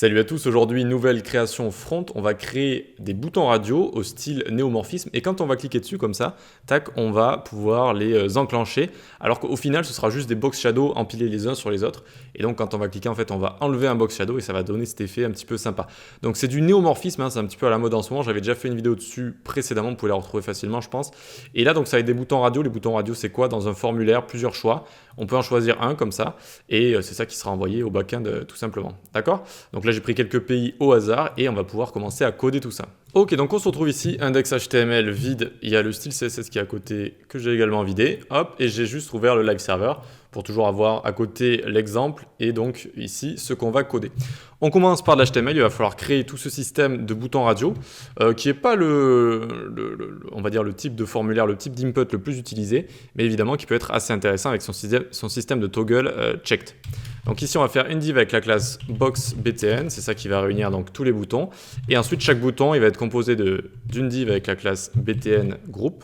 Salut à tous, aujourd'hui nouvelle création front, on va créer des boutons radio au style néomorphisme et quand on va cliquer dessus comme ça, tac, on va pouvoir les enclencher alors qu'au final ce sera juste des box shadow empilés les uns sur les autres et donc quand on va cliquer en fait on va enlever un box shadow et ça va donner cet effet un petit peu sympa. Donc c'est du néomorphisme, hein, c'est un petit peu à la mode en ce moment, j'avais déjà fait une vidéo dessus précédemment, vous pouvez la retrouver facilement je pense. Et là donc ça va être des boutons radio, les boutons radio c'est quoi? Dans un formulaire, plusieurs choix, on peut en choisir un comme ça et c'est ça qui sera envoyé au backend tout simplement, d'accord? Donc là, j'ai pris quelques pays au hasard et on va pouvoir commencer à coder tout ça. Ok, donc on se retrouve ici, index HTML vide, il y a le style CSS qui est à côté que j'ai également vidé, hop, et j'ai juste ouvert le live server pour toujours avoir à côté l'exemple et donc ici ce qu'on va coder. On commence par de l'HTML, il va falloir créer tout ce système de boutons radio qui n'est pas on va dire le type de formulaire, le type d'input le plus utilisé, mais évidemment qui peut être assez intéressant avec son système de toggle checked. Donc ici on va faire une div avec la classe boxBTN, c'est ça qui va réunir donc tous les boutons. Et ensuite chaque bouton il va être composé d'une div avec la classe BTN group.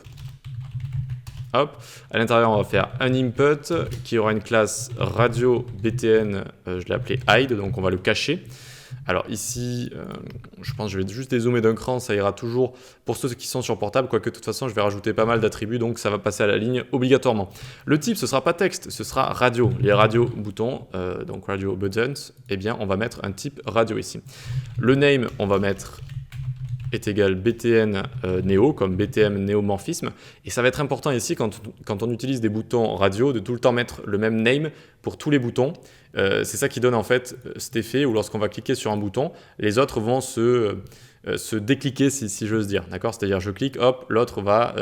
Hop. À l'intérieur on va faire un input qui aura une classe radio BTN, je l'ai appelé hide, donc on va le cacher. Alors ici, je pense que je vais juste dézoomer d'un cran, ça ira toujours pour ceux qui sont sur portable, quoique de toute façon je vais rajouter pas mal d'attributs, donc ça va passer à la ligne obligatoirement. Le type, ce sera pas texte, ce sera radio. Les radio boutons, donc radio buttons, eh bien on va mettre un type radio ici. Le name, on va mettre est égal BTN Neo, comme BTM néomorphisme. Et ça va être important ici, quand on utilise des boutons radio, de tout le temps mettre le même name pour tous les boutons. C'est ça qui donne en fait cet effet où lorsqu'on va cliquer sur un bouton, les autres vont se décliquer, si j'ose dire. D'accord ? C'est-à-dire je clique, hop, l'autre va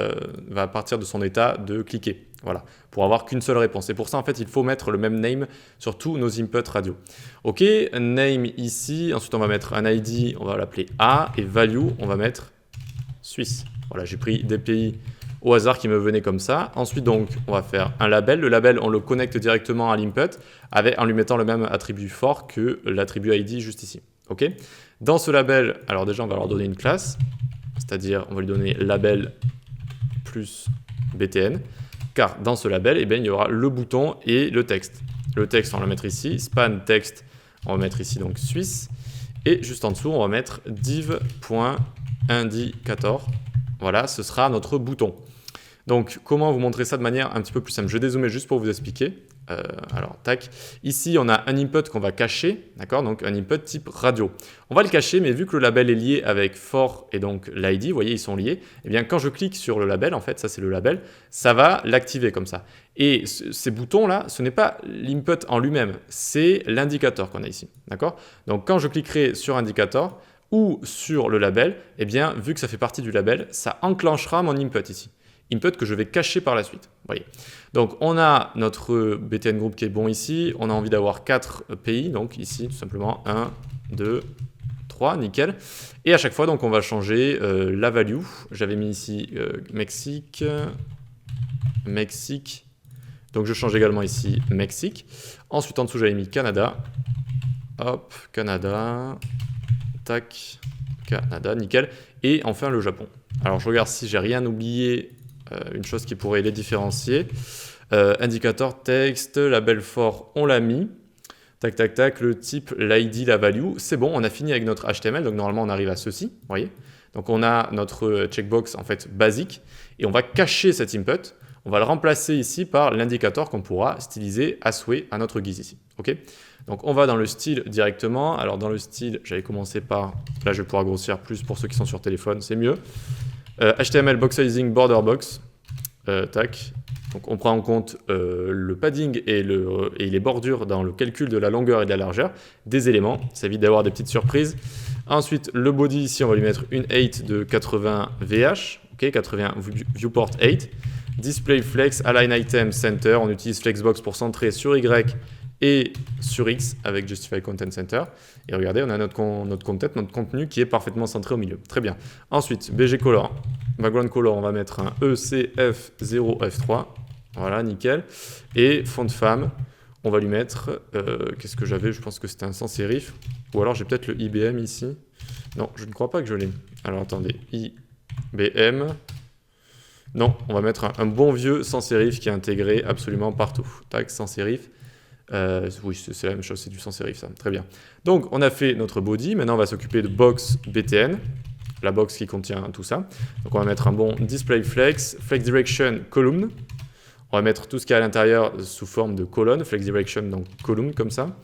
partir de son état de cliquer. Voilà, pour avoir qu'une seule réponse. Et pour ça, en fait, il faut mettre le même name sur tous nos inputs radio. Ok, name ici, ensuite on va mettre un ID, on va l'appeler A, et value, on va mettre Suisse. Voilà, j'ai pris des pays au hasard qui me venaient comme ça. Ensuite, donc, on va faire un label. Le label, on le connecte directement à l'input en lui mettant le même attribut fort que l'attribut ID juste ici. Ok. Dans ce label, alors déjà, on va leur donner une classe, c'est-à-dire on va lui donner label plus BTN. Car dans ce label, eh bien, il y aura le bouton et le texte. Le texte, on va le mettre ici. Span texte, on va mettre ici donc Suisse. Et juste en dessous, on va mettre div.indicator. Voilà, ce sera notre bouton. Donc, comment vous montrer ça de manière un petit peu plus simple? Je vais dézoomer juste pour vous expliquer. Alors, tac. Ici, on a un input qu'on va cacher, d'accord? Donc, un input type radio. On va le cacher, mais vu que le label est lié avec for et donc l'ID, vous voyez, ils sont liés, eh bien, quand je clique sur le label, en fait, ça c'est le label, ça va l'activer comme ça. Et ces boutons-là, ce n'est pas l'input en lui-même, c'est l'indicateur qu'on a ici, d'accord? Donc, quand je cliquerai sur indicator ou sur le label, eh bien, vu que ça fait partie du label, ça enclenchera mon input ici. Input que je vais cacher par la suite. Voyez. Donc on a notre BTN group qui est bon ici, on a envie d'avoir 4 pays, donc ici tout simplement 1, 2, 3, nickel. Et à chaque fois donc on va changer la value, j'avais mis ici Mexique, donc je change également ici Mexique. Ensuite en dessous j'avais mis Canada, hop, Canada, tac, Canada, nickel. Et enfin le Japon. Alors je regarde si j'ai rien oublié. Une chose qui pourrait les différencier. Indicator, texte, label fort, on l'a mis. Tac, tac, tac, le type, l'ID, la value. C'est bon, on a fini avec notre HTML. Donc normalement, on arrive à ceci. Vous voyez ? Donc on a notre checkbox en fait basique. Et on va cacher cet input. On va le remplacer ici par l'indicator qu'on pourra styliser à souhait à notre guise ici. Ok ? Donc on va dans le style directement. Alors dans le style, j'avais commencé par... Là, je vais pouvoir grossir plus pour ceux qui sont sur téléphone, c'est mieux. HTML box sizing border box, tac. Donc on prend en compte le padding et les bordures dans le calcul de la longueur et de la largeur des éléments, ça évite d'avoir des petites surprises. Ensuite le body ici on va lui mettre une 8 de 80 VH, ok, 80 viewport 8. Display flex, align item center, on utilise flexbox pour centrer sur Y et sur X avec Justify Content Center. Et regardez, on a notre content, notre contenu qui est parfaitement centré au milieu. Très bien. Ensuite, BG Color, background color, on va mettre un ECF0F3. Voilà, nickel. Et fond de femme, on va lui mettre, qu'est-ce que j'avais? Je pense que c'était un sans sérif. Ou alors j'ai peut-être le IBM ici. Non, je ne crois pas que je l'ai. Alors attendez, IBM. Non, on va mettre un bon vieux sans sérif qui est intégré absolument partout. Tac, sans sérif. Oui, c'est la même chose, c'est du sans serif, ça. Très bien. Donc, on a fait notre body. Maintenant, on va s'occuper de box BTN, la box qui contient tout ça. Donc, on va mettre un bon display flex, flex direction column. On va mettre tout ce qu'il y a à l'intérieur sous forme de colonne, flex direction, donc column comme ça.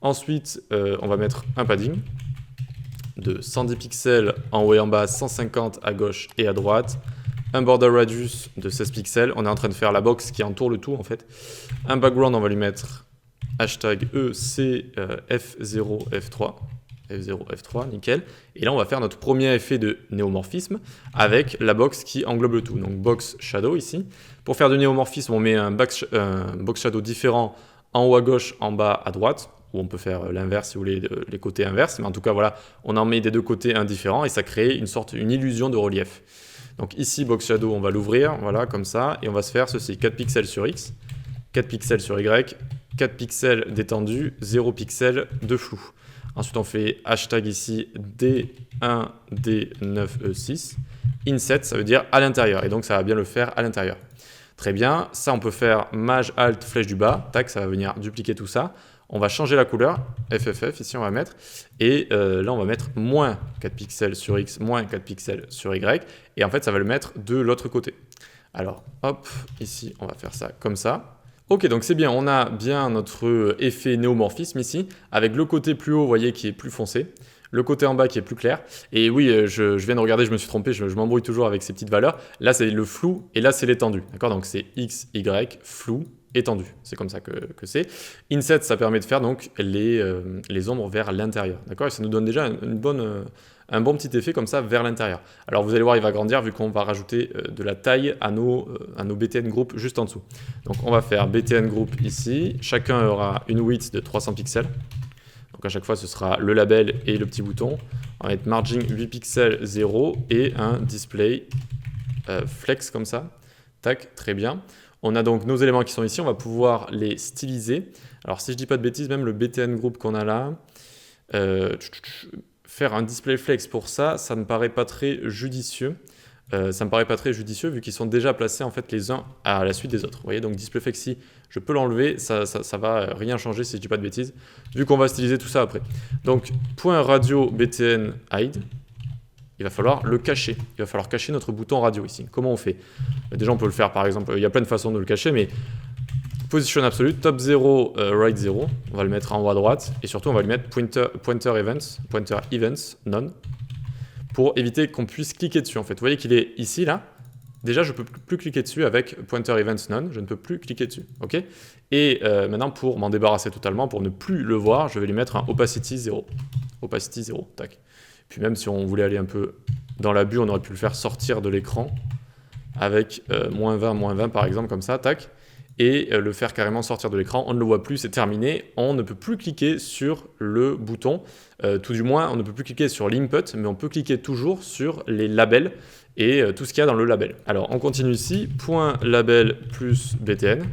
Ensuite, on va mettre un padding de 110 pixels en haut et en bas, 150 à gauche et à droite. Un border radius de 16 pixels. On est en train de faire la box qui entoure le tout en fait. Un background, on va lui mettre hashtag ECF0F3. F0F3, nickel. Et là, on va faire notre premier effet de néomorphisme avec la box qui englobe le tout. Donc, box shadow ici. Pour faire du néomorphisme, on met un box shadow différent en haut à gauche, en bas à droite, ou on peut faire l'inverse si vous voulez, les côtés inverses. Mais en tout cas, voilà, on en met des deux côtés un différent et ça crée une illusion de relief. Donc ici, box shadow, on va l'ouvrir, voilà, comme ça. Et on va se faire ceci, 4 pixels sur X, 4 pixels sur Y, 4 pixels d'étendue, 0 pixels de flou. Ensuite, on fait hashtag ici D1, D9, E6. Inset, ça veut dire à l'intérieur. Et donc, ça va bien le faire à l'intérieur. Très bien. Ça, on peut faire Maj, Alt, flèche du bas. Tac, ça va venir dupliquer tout ça. On va changer la couleur. FFF, ici, on va mettre. Et là, on va mettre moins 4 pixels sur X, moins 4 pixels sur Y. Et en fait, ça va le mettre de l'autre côté. Alors, hop, ici, on va faire ça comme ça. Ok, donc c'est bien, on a bien notre effet néomorphisme ici, avec le côté plus haut, vous voyez, qui est plus foncé, le côté en bas qui est plus clair. Et oui, je viens de regarder, je me suis trompé, je m'embrouille toujours avec ces petites valeurs. Là, c'est le flou et là, c'est l'étendu. D'accord? Donc c'est X, Y, flou, étendu. C'est comme ça que c'est. Inset, ça permet de faire donc les ombres vers l'intérieur. D'accord? Et ça nous donne déjà un bon petit effet comme ça vers l'intérieur. Alors vous allez voir, il va grandir vu qu'on va rajouter de la taille à nos BTN group juste en dessous. Donc on va faire BTN group ici. Chacun aura une width de 300 pixels. Donc à chaque fois, ce sera le label et le petit bouton. On va mettre margin 8 pixels 0 et un display flex comme ça. Tac, très bien. On a donc nos éléments qui sont ici. On va pouvoir les styliser. Alors si je dis pas de bêtises, même le BTN group qu'on a là, faire un display flex pour ça, ça ne me paraît pas très judicieux. Vu qu'ils sont déjà placés en fait les uns à la suite des autres. Vous voyez, donc display flex ici, je peux l'enlever, ça va rien changer si je dis pas de bêtises, vu qu'on va styliser tout ça après. Donc point radio btn hide, il va falloir le cacher. Il va falloir cacher notre bouton radio ici. Comment on fait? Déjà on peut le faire par exemple, il y a plein de façons de le cacher, mais position absolue, top 0, right 0, on va le mettre en haut à droite, et surtout on va lui mettre pointer events, none, pour éviter qu'on puisse cliquer dessus en fait. Vous voyez qu'il est ici, là. Déjà, je ne peux plus cliquer dessus avec pointer events none, je ne peux plus cliquer dessus. Ok. Et maintenant, pour m'en débarrasser totalement, pour ne plus le voir, je vais lui mettre un opacity 0. Opacity 0, tac. Puis même si on voulait aller un peu dans l'abus, on aurait pu le faire sortir de l'écran avec moins 20 par exemple, comme ça, tac. Et le faire carrément sortir de l'écran, on ne le voit plus, c'est terminé, on ne peut plus cliquer sur le bouton, tout du moins on ne peut plus cliquer sur l'input, mais on peut cliquer toujours sur les labels et tout ce qu'il y a dans le label. Alors on continue ici, point label plus btn,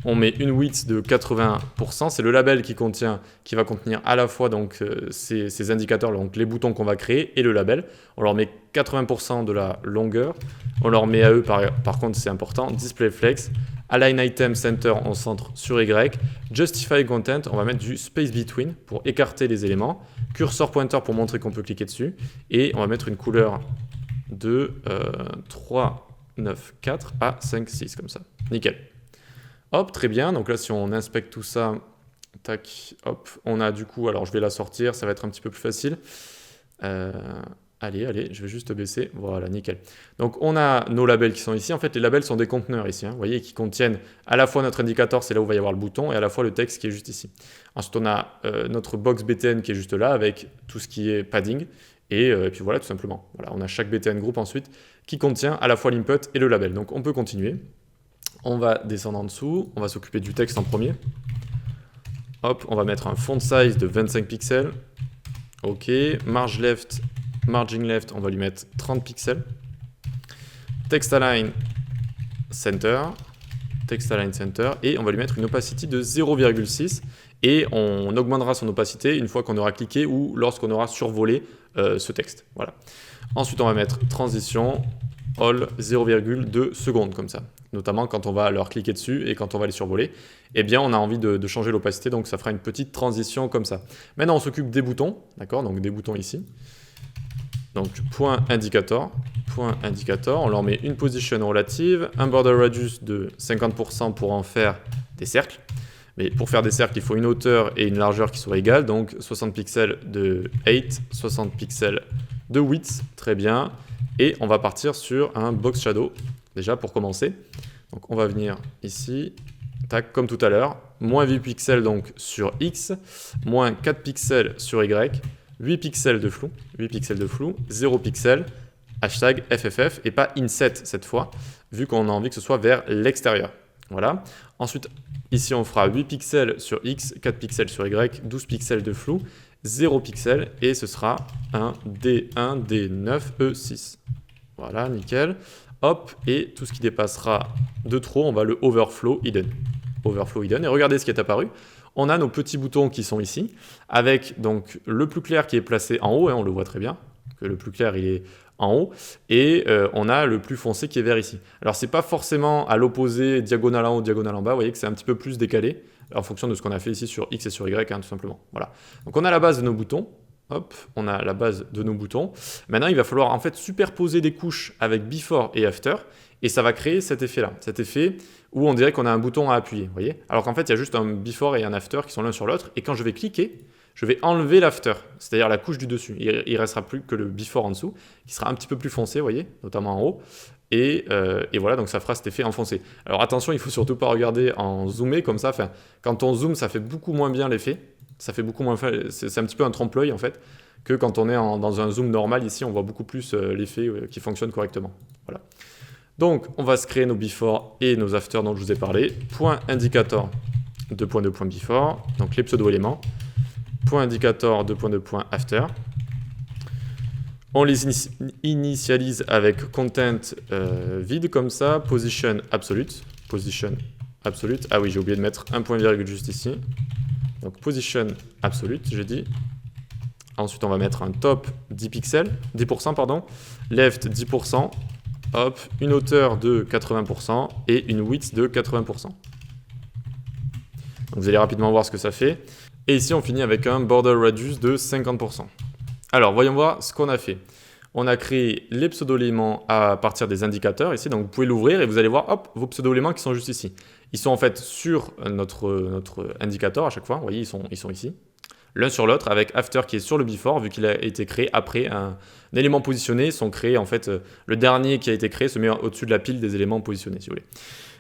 on met une width de 80%, c'est le label qui va contenir à la fois donc, ces indicateurs, donc les boutons qu'on va créer et le label. On leur met 80% de la longueur, on leur met à eux par contre c'est important, display flex, align item center en centre sur Y, justify content, on va mettre du space between pour écarter les éléments, cursor pointer pour montrer qu'on peut cliquer dessus, et on va mettre une couleur de 3, 9, 4 à 5, 6 comme ça. Nickel. Hop, très bien. Donc là, si on inspecte tout ça, tac, hop, on a du coup, alors je vais la sortir, ça va être un petit peu plus facile. Allez, je vais juste baisser. Voilà, nickel. Donc on a nos labels qui sont ici. En fait, les labels sont des conteneurs ici, hein, vous voyez, qui contiennent à la fois notre indicateur, c'est là où il va y avoir le bouton, et à la fois le texte qui est juste ici. Ensuite, on a notre box BTN qui est juste là, avec tout ce qui est padding. Et puis voilà, tout simplement. Voilà, on a chaque BTN group ensuite qui contient à la fois l'input et le label. Donc on peut continuer. On va descendre en dessous, on va s'occuper du texte en premier. Hop, on va mettre un font size de 25 pixels. Ok, margin left, on va lui mettre 30 pixels. Text align center, et on va lui mettre une opacity de 0,6. Et on augmentera son opacité une fois qu'on aura cliqué ou lorsqu'on aura survolé ce texte. Voilà. Ensuite, on va mettre transition all 0,2 secondes comme ça. notamment quand on va leur cliquer dessus et quand on va les survoler, eh bien on a envie de changer l'opacité, donc ça fera une petite transition comme ça. Maintenant on s'occupe des boutons, d'accord, donc des boutons ici. Donc point indicator, on leur met une position relative, un border radius de 50% pour en faire des cercles. Mais pour faire des cercles, il faut une hauteur et une largeur qui soient égales, donc 60 pixels de height, 60 pixels de width, très bien. Et on va partir sur un box shadow, déjà pour commencer. Donc on va venir ici, tac, comme tout à l'heure, moins 8 pixels donc sur X, moins 4 pixels sur Y, 8 pixels de flou, 0 pixels, hashtag FFF et pas inset cette fois, vu qu'on a envie que ce soit vers l'extérieur. Voilà. Ensuite, ici on fera 8 pixels sur X, 4 pixels sur Y, 12 pixels de flou, 0 pixels et ce sera un D1, D9, E6. Voilà, nickel. Hop, et tout ce qui dépassera de trop, on va le overflow hidden. Overflow hidden. Et regardez ce qui est apparu. On a nos petits boutons qui sont ici, avec donc le plus clair qui est placé en haut, hein, on le voit très bien, que le plus clair il est en haut, et on a le plus foncé qui est vers ici. Alors c'est pas forcément à l'opposé, diagonale en haut, diagonale en bas, vous voyez que c'est un petit peu plus décalé, en fonction de ce qu'on a fait ici sur X et sur Y, hein, tout simplement. Voilà. Donc on a la base de nos boutons, hop, on a la base de nos boutons. Maintenant il va falloir en fait superposer des couches avec before et after, et ça va créer cet effet-là, cet effet où on dirait qu'on a un bouton à appuyer, vous voyez. Alors qu'en fait, il y a juste un before et un after qui sont l'un sur l'autre, et quand je vais cliquer, je vais enlever l'after, c'est-à-dire la couche du dessus. Il ne restera plus que le before en dessous, qui sera un petit peu plus foncé, vous voyez, notamment en haut. Et voilà, donc ça fera cet effet enfoncé. Alors attention, il ne faut surtout pas regarder en zoomé comme ça. Enfin, quand on zoome, ça fait beaucoup moins bien l'effet. Ça fait beaucoup moins, c'est un petit peu un trompe-l'œil en fait, que quand on est dans un zoom normal. Ici, on voit beaucoup plus l'effet qui fonctionne correctement. Voilà. Donc, on va se créer nos before et nos after dont je vous ai parlé. Point indicator, 2 points de point before, donc les pseudo-éléments. Point indicator, 2 points de point after. On les initialise avec content vide comme ça, position absolute. Ah oui, j'ai oublié de mettre un point virgule juste ici. Donc position absolute, j'ai dit. Ensuite, on va mettre un top 10 pixels, 10%, pardon. Left 10%. Hop, une hauteur de 80% et une width de 80%. Donc vous allez rapidement voir ce que ça fait. Et ici, on finit avec un border radius de 50%. Alors, voyons voir ce qu'on a fait. On a créé les pseudo-éléments à partir des indicateurs ici. Donc, vous pouvez l'ouvrir et vous allez voir, hop, vos pseudo-éléments qui sont juste ici. Ils sont en fait sur notre indicateur à chaque fois. Vous voyez, ils sont ici. L'un sur l'autre avec after qui est sur le before, vu qu'il a été créé après un élément positionné. Ils sont créés, en fait, le dernier qui a été créé se met au-dessus de la pile des éléments positionnés, si vous voulez.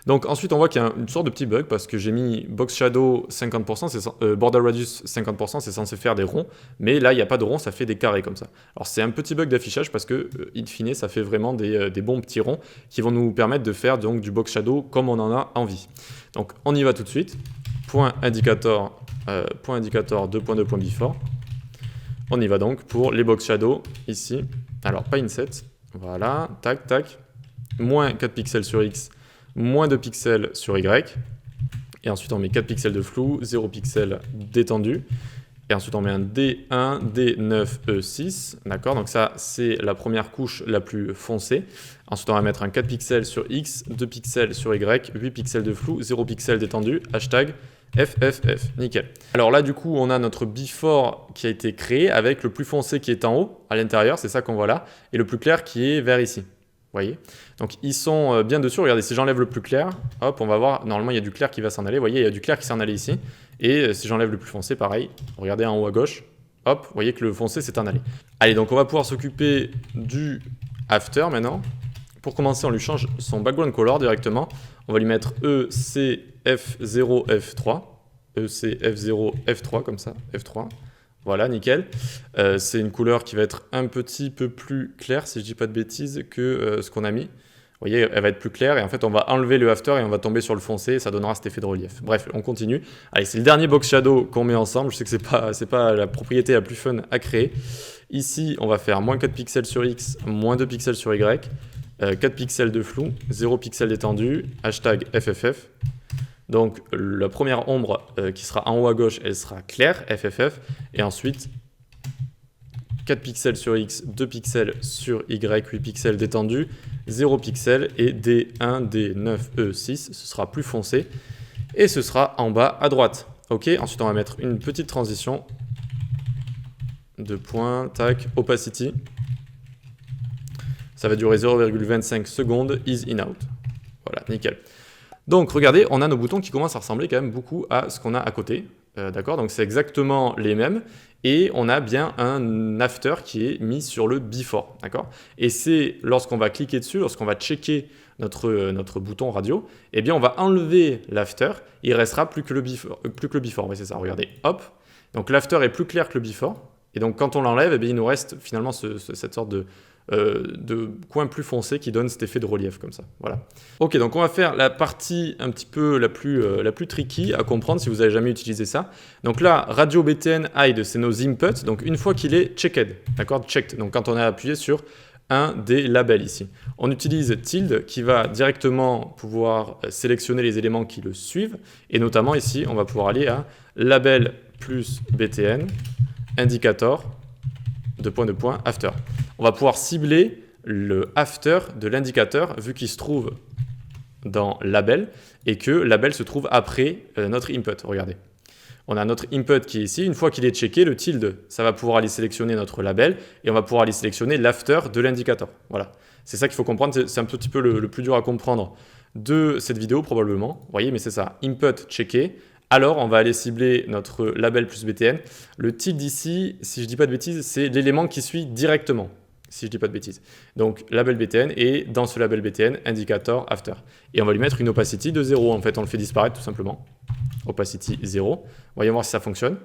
Donc ensuite, on voit qu'il y a une sorte de petit bug parce que j'ai mis box shadow 50%, border radius 50%, c'est censé faire des ronds, mais là, il n'y a pas de ronds, ça fait des carrés comme ça. Alors c'est un petit bug d'affichage parce que, in fine, ça fait vraiment des bons petits ronds qui vont nous permettre de faire donc du box shadow comme on en a envie. Donc on y va tout de suite. Point indicator, 2 points de point before. On y va donc pour les box shadow ici. Alors pas inset, voilà, tac, tac. Moins 4 pixels sur X, moins 2 pixels sur Y. Et ensuite on met 4 pixels de flou, 0 pixels d'étendu. Et ensuite on met un D1, D9, E6. D'accord, donc ça c'est la première couche la plus foncée. Ensuite on va mettre un 4 pixels sur X, 2 pixels sur Y, 8 pixels de flou, 0 pixels d'étendu. Hashtag FFF, nickel. Alors là, du coup, on a notre before qui a été créé avec le plus foncé qui est en haut, à l'intérieur, c'est ça qu'on voit là, et le plus clair qui est vers ici. Vous voyez? Donc ils sont bien dessus. Regardez, si j'enlève le plus clair, hop, on va voir, normalement il y a du clair qui va s'en aller. Vous voyez, il y a du clair qui s'en allait ici. Et si j'enlève le plus foncé, pareil, regardez en haut à gauche, hop, vous voyez que le foncé s'est en allé. Allez, donc on va pouvoir s'occuper du after maintenant. Pour commencer, on lui change son background color directement. On va lui mettre ECF0F3. ECF0F3 comme ça, F3. Voilà, nickel. C'est une couleur qui va être un petit peu plus claire, si je ne dis pas de bêtises, que ce qu'on a mis. Vous voyez, elle va être plus claire et en fait, on va enlever le after et on va tomber sur le foncé et ça donnera cet effet de relief. Bref, on continue. Allez, c'est le dernier box shadow qu'on met ensemble. Je sais que c'est pas la propriété la plus fun à créer. Ici, on va faire moins 4 pixels sur X, moins 2 pixels sur Y. 4 pixels de flou, 0 pixels d'étendu, hashtag FFF. Donc la première ombre qui sera en haut à gauche, elle sera claire, FFF. Et ensuite, 4 pixels sur X, 2 pixels sur Y, 8 pixels d'étendu, 0 pixels et D1, D9, E6, ce sera plus foncé et ce sera en bas à droite. Ok, ensuite on va mettre une petite transition de point, tac, opacity. Ça va durer 0,25 secondes, is in out. Voilà, nickel. Donc regardez, on a nos boutons qui commencent à ressembler quand même beaucoup à ce qu'on a à côté. D'accord, donc c'est exactement les mêmes. Et on a bien un after qui est mis sur le before. D'accord. Et c'est lorsqu'on va cliquer dessus, lorsqu'on va checker notre bouton radio, eh bien on va enlever l'after. Il restera plus que le before. Oui, c'est ça, regardez, hop. Donc l'after est plus clair que le before. Et donc quand on l'enlève, eh bien, il nous reste finalement cette sorte de coin plus foncé qui donne cet effet de relief comme ça. Voilà. Ok, donc on va faire la partie un petit peu la plus tricky à comprendre si vous n'avez jamais utilisé ça. Donc là, radio BTN hide, c'est nos inputs. Donc une fois qu'il est checked, d'accord, checked. Donc quand on a appuyé sur un des labels ici, on utilise tilde qui va directement pouvoir sélectionner les éléments qui le suivent. Et notamment ici, on va pouvoir aller à label plus BTN, indicator, after. On va pouvoir cibler le after de l'indicateur vu qu'il se trouve dans label et que label se trouve après notre input. Regardez. On a notre input qui est ici. Une fois qu'il est checké, le tilde, ça va pouvoir aller sélectionner notre label et on va pouvoir aller sélectionner l'after de l'indicateur. Voilà. C'est ça qu'il faut comprendre. C'est un petit peu le plus dur à comprendre de cette vidéo probablement. Vous voyez, mais c'est ça. Input checké. Alors, on va aller cibler notre label plus BTN. Le tilde ici, si je ne dis pas de bêtises, c'est l'élément qui suit directement, si je ne dis pas de bêtises. Donc, label BTN et dans ce label BTN, indicator after. Et on va lui mettre une opacity de 0. En fait, on le fait disparaître tout simplement. Opacity 0. Voyons voir si ça fonctionne.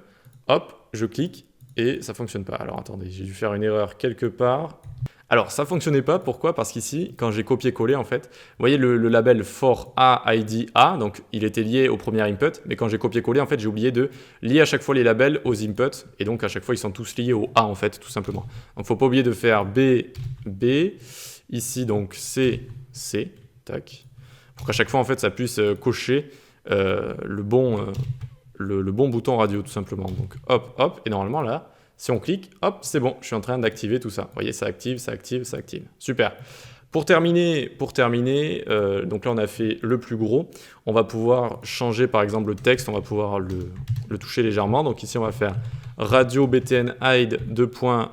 Hop, je clique et ça ne fonctionne pas. Alors, attendez, j'ai dû faire une erreur quelque part. Alors, ça ne fonctionnait pas. Pourquoi? Parce qu'ici, quand j'ai copié-collé, en fait, vous voyez le label for A ID A, donc il était lié au premier input, mais quand j'ai copié-collé, en fait, j'ai oublié de lier à chaque fois les labels aux inputs, et donc à chaque fois, ils sont tous liés au A, en fait, tout simplement. Donc, il ne faut pas oublier de faire B, B, ici, donc C, C, tac, pour qu'à chaque fois, en fait, ça puisse cocher le bon bouton radio, tout simplement. Donc, hop, hop, et normalement, là, si on clique, hop, c'est bon, je suis en train d'activer tout ça. Vous voyez, ça active, ça active, ça active. Super. Pour terminer, donc là, on a fait le plus gros. On va pouvoir changer, par exemple, le texte. On va pouvoir le toucher légèrement. Donc ici, on va faire radio btn hide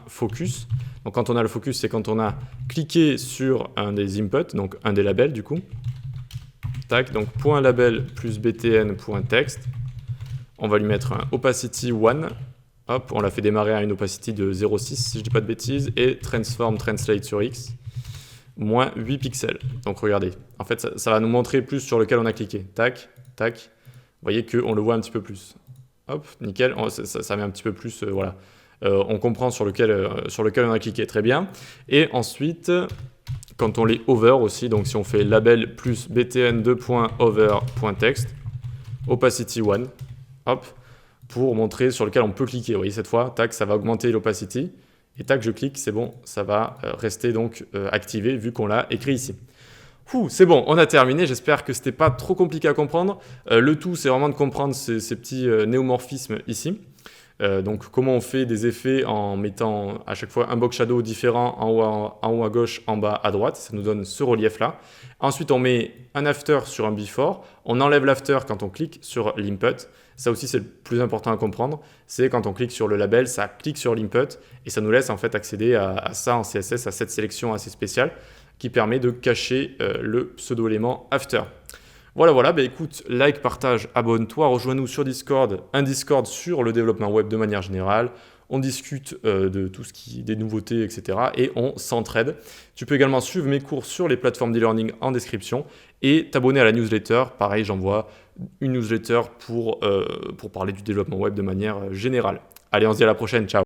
.focus. Donc quand on a le focus, c'est quand on a cliqué sur un des inputs, donc un des labels, du coup. Tac, donc .label plus btn.text. On va lui mettre un opacity 1. Hop, on l'a fait démarrer à une opacity de 0,6 si je ne dis pas de bêtises, et transform translate sur X, moins 8 pixels. Donc regardez, en fait ça va nous montrer plus sur lequel on a cliqué. Tac, tac, vous voyez qu'on le voit un petit peu plus. Hop, nickel, ça met un petit peu plus, voilà. On comprend sur lequel on a cliqué, très bien. Et ensuite, quand on les over aussi, donc si on fait label plus btn2.over.text, opacity 1, hop, pour montrer sur lequel on peut cliquer. Vous voyez cette fois, tac, ça va augmenter l'opacity. Et tac, je clique, c'est bon, ça va rester donc activé vu qu'on l'a écrit ici. C'est bon, on a terminé. J'espère que ce n'était pas trop compliqué à comprendre. Le tout, c'est vraiment de comprendre ces petits néomorphismes ici. Donc comment on fait des effets en mettant à chaque fois un box shadow différent en haut à gauche, en bas à droite. Ça nous donne ce relief-là. Ensuite, on met un after sur un before. On enlève l'after quand on clique sur l'input. Ça aussi, c'est le plus important à comprendre. C'est quand on clique sur le label, ça clique sur l'input et ça nous laisse en fait accéder à ça en CSS, à cette sélection assez spéciale qui permet de cacher le pseudo-élément after. Voilà, bah écoute, like, partage, abonne-toi, rejoins-nous sur Discord, un Discord sur le développement web de manière générale. On discute de tout ce qui des nouveautés, etc. Et on s'entraide. Tu peux également suivre mes cours sur les plateformes d'e-learning en description et t'abonner à la newsletter. Pareil, j'envoie une newsletter pour parler du développement web de manière générale. Allez, on se dit à la prochaine, ciao.